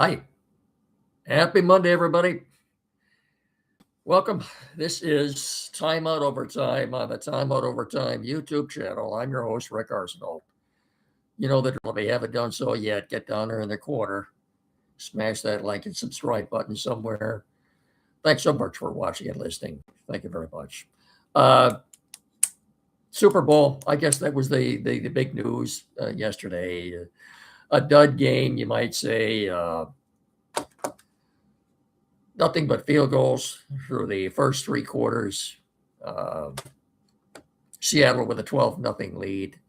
Hi. Happy Monday, everybody. Welcome. This is Time Out Overtime on the Time Out Overtime YouTube channel. I'm your host, Rick Arsenault. You know that if you haven't done so yet, get down there in the corner, smash that like and subscribe button somewhere. Thanks so much for watching and listening. Thank you very much. Uh, Super Bowl, I guess that was the big news yesterday. A dud game, you might say. Nothing but field goals through the first three quarters. Uh, Seattle with a 12-0 lead.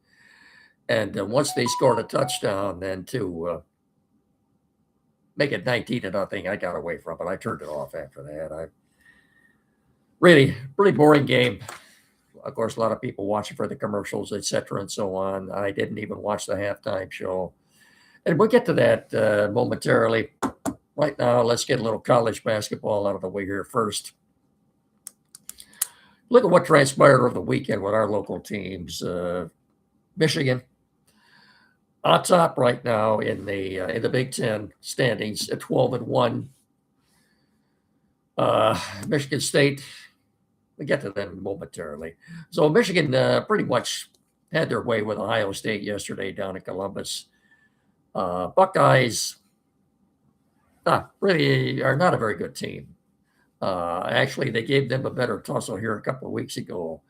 And once they scored a touchdown, then to make it 19-0, I got away from it. I turned it off after that. Really boring game. Of course, a lot of people watching for the commercials, etc., and so on. I didn't even watch the halftime show. And we'll get to that momentarily. Right now, let's get a little college basketball out of the way here first. Look at what transpired over the weekend with our local teams. Michigan on top right now in the Big Ten standings at 12-1. Michigan State, we get to them momentarily. So Michigan pretty much had their way with Ohio State yesterday down in Columbus. Buckeyes really are not a very good team. Actually, they gave them a better tussle here a couple of weeks ago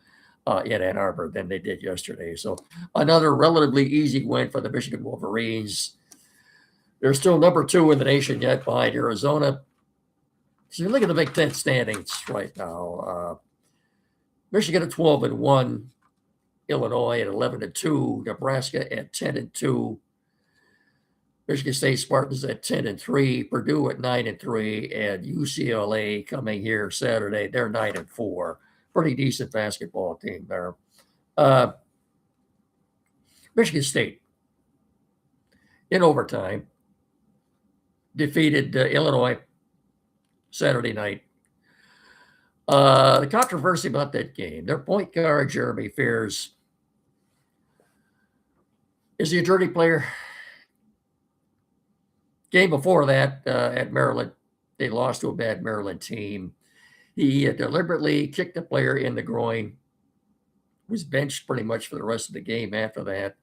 in Ann Arbor than they did yesterday. So another relatively easy win for the Michigan Wolverines. They're still number 2 in the nation yet behind Arizona. So you look at the Big Ten standings right now. Michigan at 12-1, Illinois at 11-2, Nebraska at 10-2. Michigan State Spartans at 10-3, Purdue at 9-3, and UCLA coming here Saturday. They're 9-4. Pretty decent basketball team there. Michigan State in overtime defeated Illinois Saturday night. The controversy about that game, their point guard, Jeremy Fears, is he a dirty player? Game before that at Maryland, they lost to a bad Maryland team. He deliberately kicked the player in the groin, was benched pretty much for the rest of the game after that.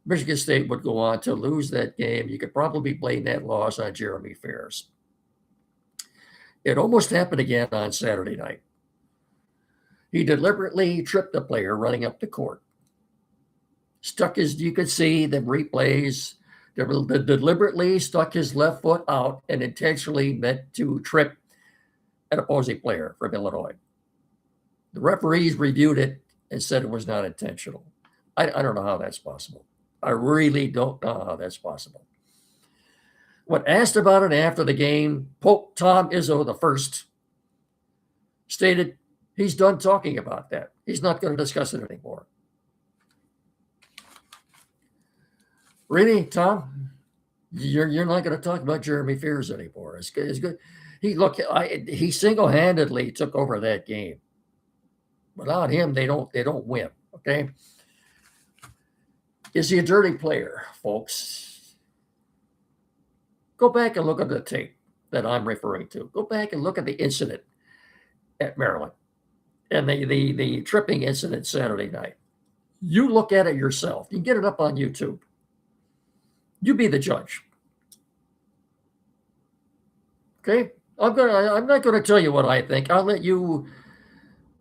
Michigan State would go on to lose that game. You could probably blame that loss on Jeremy Fears. It almost happened again on Saturday night. He deliberately tripped the player running up the court. You could see the replays, deliberately stuck his left foot out and intentionally meant to trip an opposing player from Illinois. The referees reviewed it and said it was not intentional. I don't know how that's possible. I really don't know how that's possible. When asked about it after the game, Pope Tom Izzo I stated he's done talking about that. He's not going to discuss it anymore. Really, Tom? You're not going to talk about Jeremy Fears anymore. It's good. He single-handedly took over that game. Without him, they don't win. Okay. Is he a dirty player, folks? Go back and look at the tape that I'm referring to. Go back and look at the incident at Maryland and the tripping incident Saturday night. You look at it yourself. You can get it up on YouTube. You be the judge. Okay? I'm not going to tell you what I think. I'll let you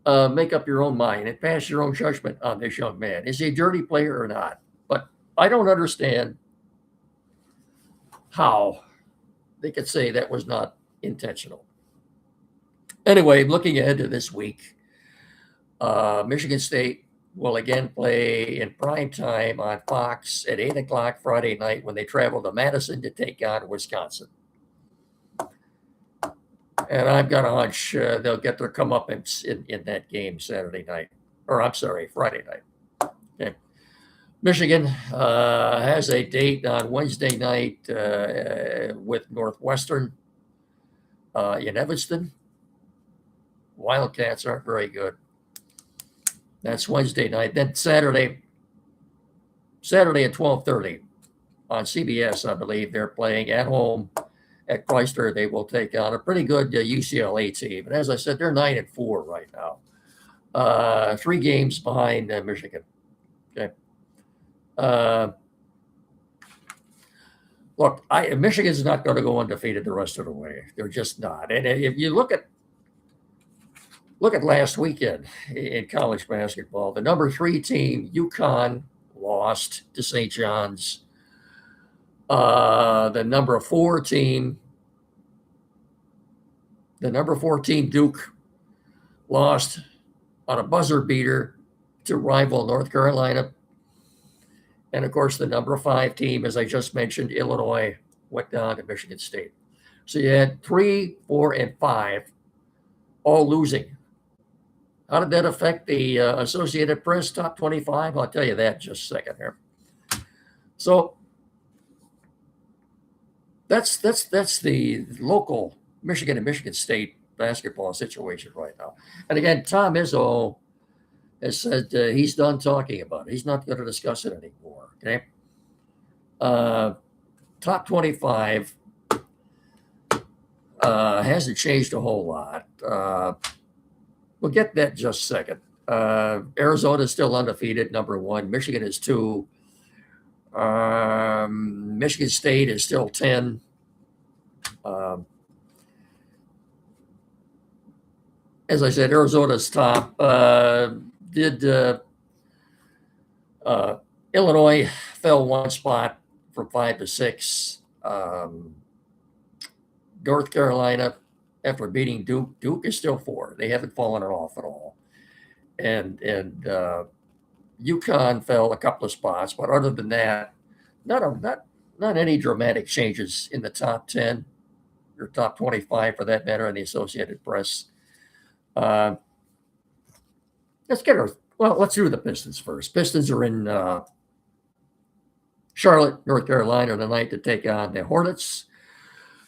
make up your own mind and pass your own judgment on this young man. Is he a dirty player or not? But I don't understand how they could say that was not intentional. Anyway, looking ahead to this week, Michigan State will again play in prime time on Fox at 8 o'clock Friday night when they travel to Madison to take on Wisconsin. And I've got a hunch they'll get their comeuppance in that game Friday night. Okay. Michigan has a date on Wednesday night with Northwestern in Evanston. Wildcats aren't very good. That's Wednesday night. Then Saturday at 12:30 on CBS, I believe they're playing at home at Chrysler, they will take on a pretty good UCLA team. And as I said, they're 9-4 right now, 3 games behind Michigan. Okay. Look, Michigan's not going to go undefeated the rest of the way. They're just not. And if you look at last weekend in college basketball, the number 3 team, UConn, lost to St. John's. The number 4 team, Duke, lost on a buzzer beater to rival North Carolina. And of course, the number 5 team, as I just mentioned, Illinois, went down to Michigan State. So you had 3, 4, and 5 all losing. How did that affect the Associated Press top 25? I'll tell you that in just a second here. So that's the local Michigan and Michigan State basketball situation right now. And again, Tom Izzo has said he's done talking about it. He's not going to discuss it anymore. Okay. Top 25 hasn't changed a whole lot. We'll get that in just a second. Arizona is still undefeated, number 1. Michigan is 2. Michigan State is still 10. As I said, Arizona's top. Illinois fell 1 spot from 5 to 6. North Carolina, after beating Duke is still 4. They haven't fallen off at all. And UConn fell a couple of spots, but other than that, not any dramatic changes in the top 10 or top 25 for that matter in the Associated Press. Let's do the Pistons first. Pistons are in Charlotte, North Carolina tonight to take on the Hornets.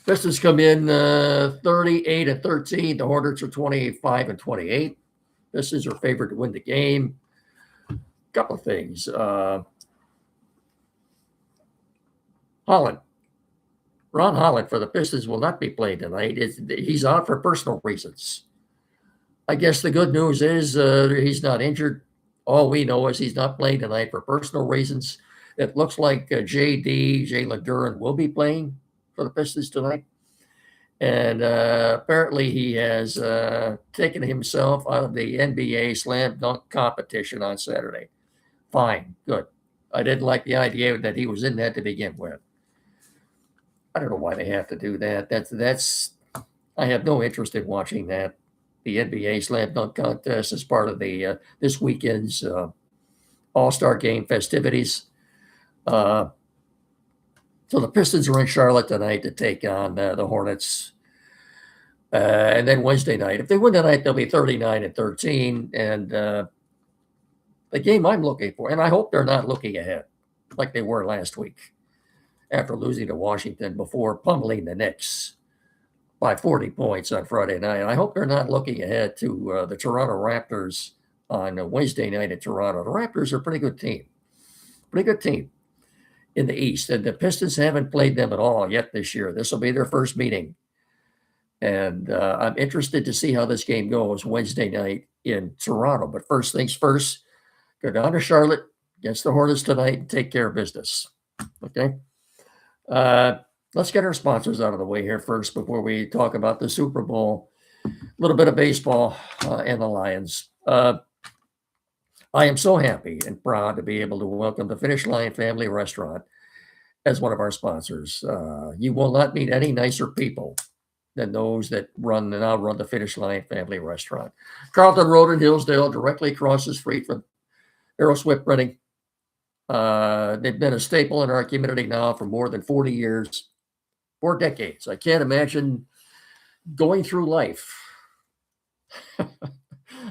Pistons come in 38-13. The Hornets are 25-28. Pistons are favored to win the game. Couple of things. Ron Holland for the Pistons will not be playing tonight. He's out for personal reasons. I guess the good news is he's not injured. All we know is he's not playing tonight for personal reasons. It looks like Jalen Duren will be playing for the Pistons tonight. And apparently he has taken himself out of the NBA slam dunk competition on Saturday. Fine, good. I didn't like the idea that he was in that to begin with. I don't know why they have to do that. I have no interest in watching that. The NBA slam dunk contest is part of the this weekend's All-Star Game festivities. So the Pistons are in Charlotte tonight to take on the Hornets. And then Wednesday night, if they win tonight, they'll be 39-13. And the game I'm looking for, and I hope they're not looking ahead like they were last week after losing to Washington before pummeling the Knicks by 40 points on Friday night. And I hope they're not looking ahead to the Toronto Raptors on Wednesday night in Toronto. The Raptors are a pretty good team in the East. And the Pistons haven't played them at all yet this year. This will be their first meeting. And I'm interested to see how this game goes Wednesday night in Toronto. But first things first, go down to Charlotte against the Hornets tonight and take care of business. Okay? Let's get our sponsors out of the way here first before we talk about the Super Bowl, a little bit of baseball, and the Lions. I am so happy and proud to be able to welcome the Finish Line Family Restaurant as one of our sponsors. You will not meet any nicer people than those that now run the Finish Line Family Restaurant. Carlton Road in Hillsdale, directly across the street from Aeroswift Printing. They've been a staple in our community now for more than 40 years, 4 decades. I can't imagine going through life.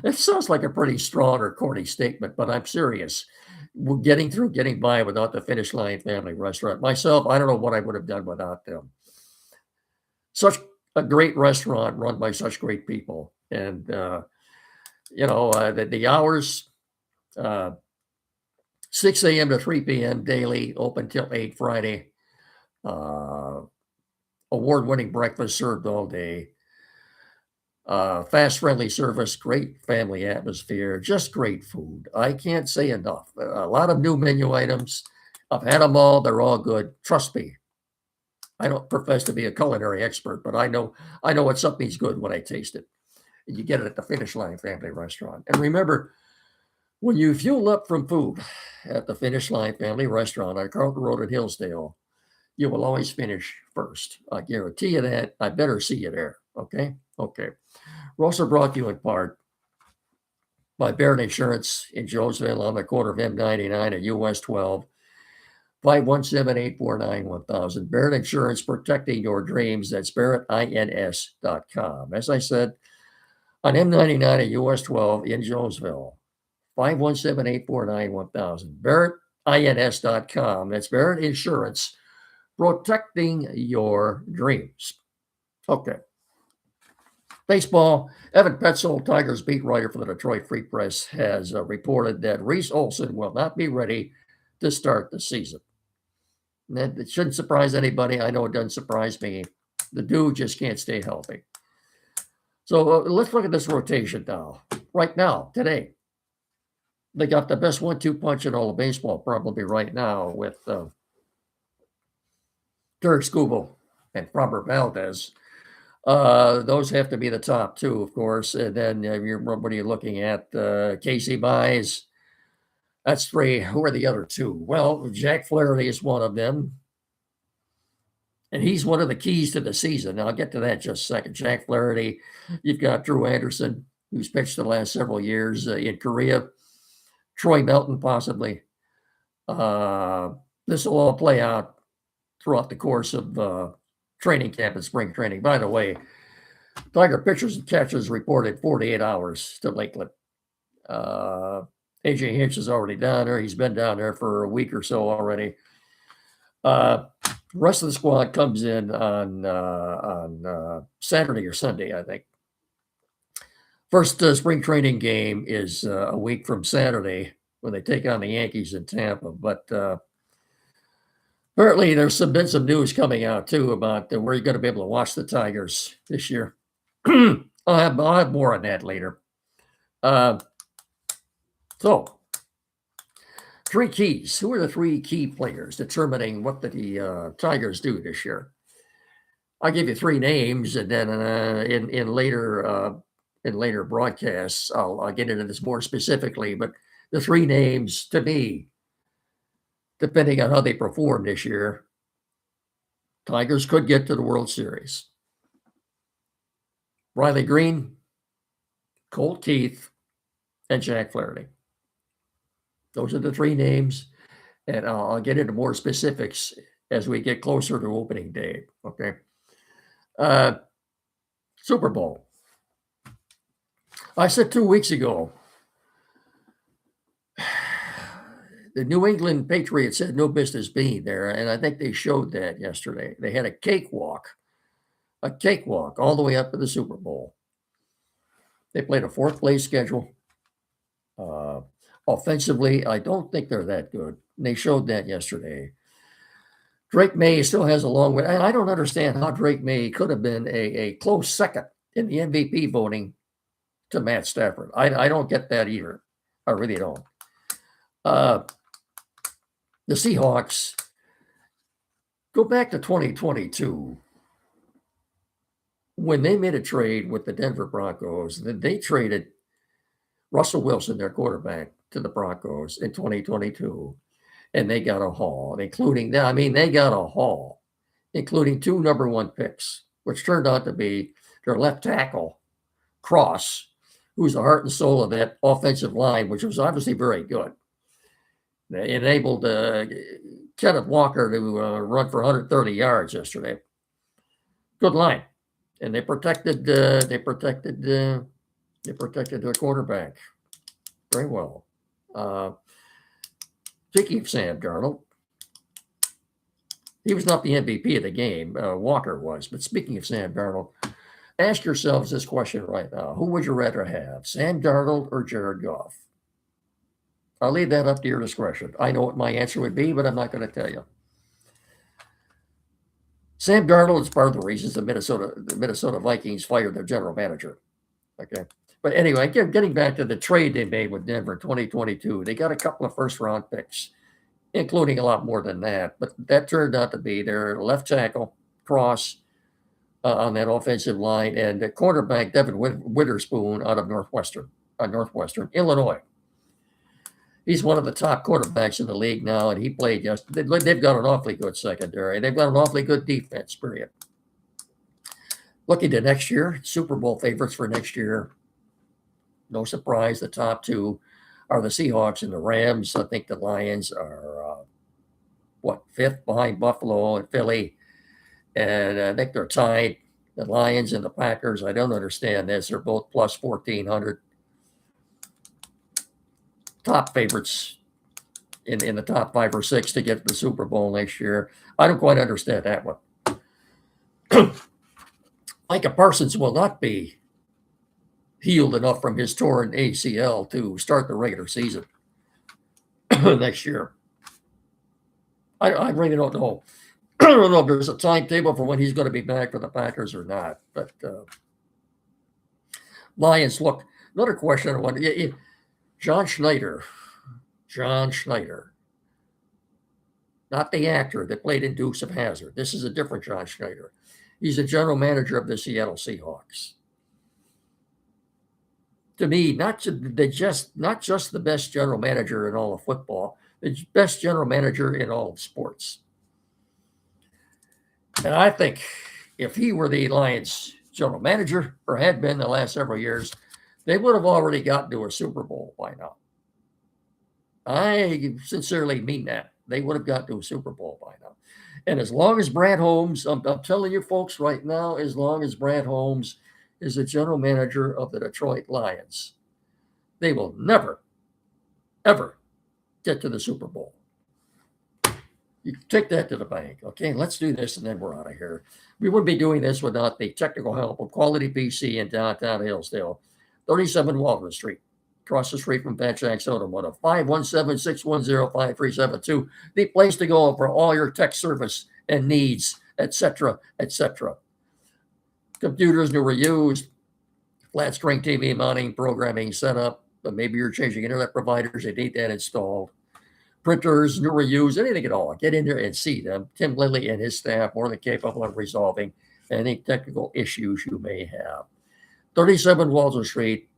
It sounds like a pretty strong or corny statement, but I'm serious. We're getting by without the Finish Line Family Restaurant. Myself, I don't know what I would have done without them. Such a great restaurant run by such great people. And, the hours, 6 a.m. to 3 p.m. daily, open till 8 Friday. award-winning breakfast served all day. Fast, friendly service, great family atmosphere, just great food. I can't say enough. A lot of new menu items. I've had them all. They're all good. Trust me. I don't profess to be a culinary expert, but I know what something's good when I taste it. And you get it at the Finish Line Family Restaurant. And remember, when you fuel up from food at the Finish Line Family Restaurant on Carlton Road in Hillsdale, you will always finish first. I guarantee you that. I better see you there. Okay? Okay. We're also brought to you in part by Barrett Insurance in Jonesville on the corner of M99 and US 12, 517-849-1000. Barrett Insurance, protecting your dreams. That's barrettins.com. As I said, on M99 and US 12 in Jonesville, 517-849-1000. barrettins.com. That's Barrett Insurance, protecting your dreams. Okay. Baseball. Evan Petzold, Tigers beat writer for the Detroit Free Press, has reported that Reese Olson will not be ready to start the season. And it shouldn't surprise anybody. I know it doesn't surprise me. The dude just can't stay healthy. So let's look at this rotation now. Right now, today, they got the best 1-2 punch in all of baseball probably right now with Derek Skubal and Robert Valdez. Those have to be the top two, of course. And then what are you looking at? Casey Mize. That's three. Who are the other two? Well, Jack Flaherty is one of them. And he's one of the keys to the season. Now, I'll get to that in just a second. Jack Flaherty. You've got Drew Anderson, who's pitched the last several years in Korea. Troy Melton, possibly. This will all play out throughout the course of training camp and spring training. By the way, Tiger pitchers and catchers reported 48 hours to Lakeland. AJ Hinch is already down there. He's been down there for a week or so already. Rest of the squad comes in on Saturday or Sunday, I think. First spring training game is a week from Saturday when they take on the Yankees in Tampa. But apparently there's been some news coming out, too, about where you're going to be able to watch the Tigers this year. I'll have more on that later. So, three keys. Who are the three key players determining what the Tigers do this year? I'll give you three names, and then in later broadcasts, I'll get into this more specifically. But the three names, to me, depending on how they perform this year, Tigers could get to the World Series. Riley Green, Colt Keith, and Jack Flaherty. Those are the three names, and I'll get into more specifics as we get closer to opening day. Okay. Super Bowl. I said 2 weeks ago, the New England Patriots had no business being there, and I think they showed that yesterday. They had a cakewalk all the way up to the Super Bowl. They played a fourth-place schedule. Offensively, I don't think they're that good. And they showed that yesterday. Drake May still has a long way. And I don't understand how Drake May could have been a close second in the MVP voting to Matt Stafford. I don't get that either. I really don't. The Seahawks, go back to 2022. When they made a trade with the Denver Broncos, they traded Russell Wilson, their quarterback, to the Broncos in 2022. And they got a haul, including two number one picks, which turned out to be their left tackle, Cross, who's the heart and soul of that offensive line, which was obviously very good. They enabled Kenneth Walker to run for 130 yards yesterday. Good line. And they protected their quarterback very well. Speaking of Sam Darnold, he was not the MVP of the game. Walker was. But speaking of Sam Darnold, ask yourselves this question right now. Who would you rather have, Sam Darnold or Jared Goff? I'll leave that up to your discretion. I know what my answer would be, but I'm not going to tell you. Sam Darnold is part of the reasons the Minnesota Vikings fired their general manager. Okay. But anyway, getting back to the trade they made with Denver in 2022, they got a couple of first round picks, including a lot more than that. But that turned out to be their left tackle, Cross, on that offensive line, and the quarterback, Devin Witherspoon, out of Northwestern Illinois. He's one of the top quarterbacks in the league now, and he played yesterday. They've got an awfully good secondary. They've got an awfully good defense, period. Looking to next year, Super Bowl favorites for next year. No surprise, the top two are the Seahawks and the Rams. I think the Lions are, fifth behind Buffalo and Philly. And I think they're tied. The Lions and the Packers, I don't understand this. They're both plus 1,400. Top favorites in the top 5 or 6 to get to the Super Bowl next year. I don't quite understand that one. Micah Parsons will not be healed enough from his torn ACL to start the regular season next year. I really don't know. I don't know if there's a timetable for when he's going to be back for the Packers or not. But Lions, look, another question I want to John Schneider, not the actor that played in Dukes of Hazzard. This is a different John Schneider. He's the general manager of the Seattle Seahawks. To me, not just the best general manager in all of football, the best general manager in all of sports. And I think if he were the Lions general manager, or had been the last several years, they would have already gotten to a Super Bowl by now. I sincerely mean that. They would have got to a Super Bowl by now. And as long as Brad Holmes, I'm telling you folks right now, as long as Brad Holmes is the general manager of the Detroit Lions, they will never, ever get to the Super Bowl. You take that to the bank. Okay, let's do this, and then we're out of here. We wouldn't be doing this without the technical help of Quality PC in downtown Hillsdale, 37 Walton Street, across the street from Fat Jack's Automotive, 517-610-5372. The place to go for all your tech service and needs, etc., etc. Computers, new or used, flat screen TV mounting, programming setup, but maybe you're changing internet providers, they need that installed. Printers, new or used, anything at all. Get in there and see them. Tim Lilly and his staff more than capable of resolving any technical issues you may have. 37 Walton Street,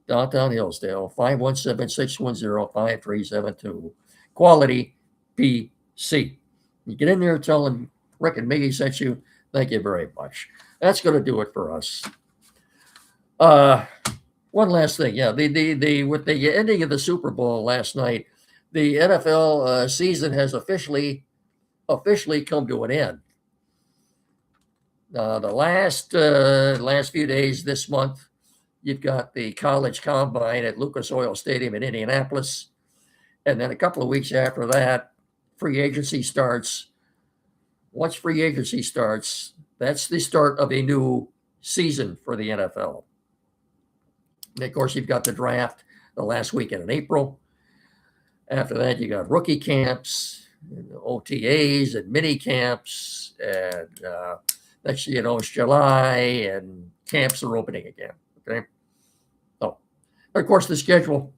downtown Hillsdale, 517-610-5372. Quality PC. You get in there, tell them Rick and Miggy sent you. Thank you very much. That's going to do it for us. One last thing. Yeah, with the ending of the Super Bowl last night, the NFL season has officially come to an end. The last few days this month, you've got the college combine at Lucas Oil Stadium in Indianapolis. And then a couple of weeks after that, free agency starts. Once free agency starts, that's the start of a new season for the NFL. And of course, you've got the draft the last weekend in April. After that, you got rookie camps, and OTAs, and mini camps, and next thing you know, it's July, and camps are opening again. Okay. Oh, of course, the schedule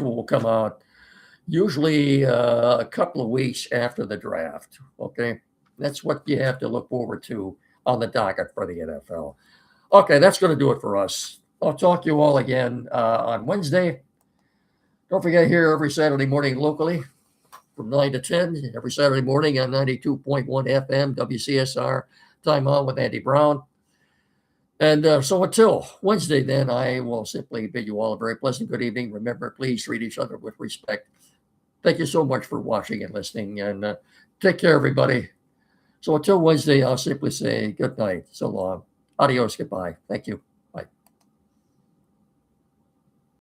will come out usually a couple of weeks after the draft. Okay, that's what you have to look forward to on the docket for the NFL. Okay, that's going to do it for us. I'll talk to you all again on Wednesday. Don't forget, here every Saturday morning locally from 9 to 10, every Saturday morning on 92.1 FM, WCSR, Time On with Andy Brown. And so until Wednesday, then, I will simply bid you all a very pleasant good evening. Remember, please treat each other with respect. Thank you so much for watching and listening, and take care, everybody. So until Wednesday, I'll simply say good night. So long. Adios. Goodbye. Thank you.